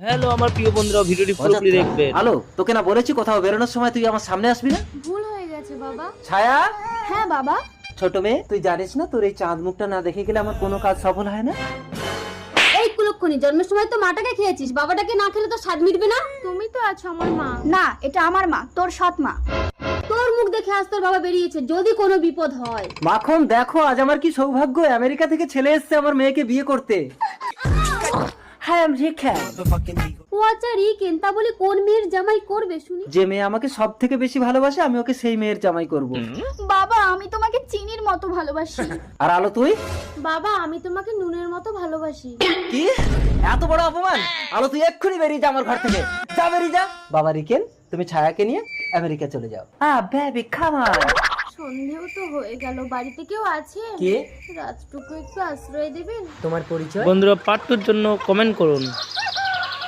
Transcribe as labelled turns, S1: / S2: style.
S1: Hello আমার প্রিয় বন্ধুরা, ভিডিওটি পুরোপুরি দেখবেন।
S2: হ্যালো, তোকে না বলেছি কোথাও বেরোনোর সময় তুই আমার সামনে আসবি না?
S3: ভুল হয়ে গেছে বাবা।
S2: ছায়া,
S3: হ্যাঁ বাবা।
S2: ছোট মেয়ে, তুই জানিস না তোর এই চাঁদ মুখটা না দেখে গেলে আমার কোনো কাজ সফল হয় না।
S3: এই কুলক্ষণী, জন্মের সময় তো মাটাকে খেয়েছিস, বাবাটাকে না খেলে তো স্বাদ মিটবে না। তুমি তো আছো আমার মা।
S4: না, এটা আমার মা, তোর সৎ মা।
S3: তোর মুখ দেখে আজ তোর বাবা বেরিয়েছে, যদি কোনো বিপদ হয়।
S2: মাখন, দেখো আজ আমার কি সৌভাগ্য, আমেরিকা থেকে ছেলে এসেছে আমার মেয়েকে বিয়ে করতে। হ্যাঁ, আমি
S3: ও আচ্ছা রিকেন, তা বলি কোন মেয়ের জামাই করবে শুনি?
S2: যে মেয়ে আমাকে সব থেকে বেশি ভালোবাসে আমি ওকে সেই মেয়ের জামাই করব।
S4: বাবা, আমি তোমাকে চিনির মতো ভালোবাসি।
S2: আর আলো তুই?
S3: বাবা, আমি তোমাকে নুনের মতো ভালোবাসি।
S2: কি এত বড় অপমান! আলো তুই এক্ষুনি বেরিয়ে যা আমার ঘর থেকে, যা বেরিয়ে যা। বাবা রিকেন, তুমি ছায়াকে নিয়ে আমেরিকা চলে যাও। Baby come on.
S3: সন্ধেও তো হয়ে গেল, বাড়িতে কেউ আছে?
S2: কে?
S3: রাতটুকু একটু আশ্রয় দেবেন?
S2: তোমার পরিচয়?
S1: বন্ধুরা, পার্ট 2 এর জন্য কমেন্ট করুন।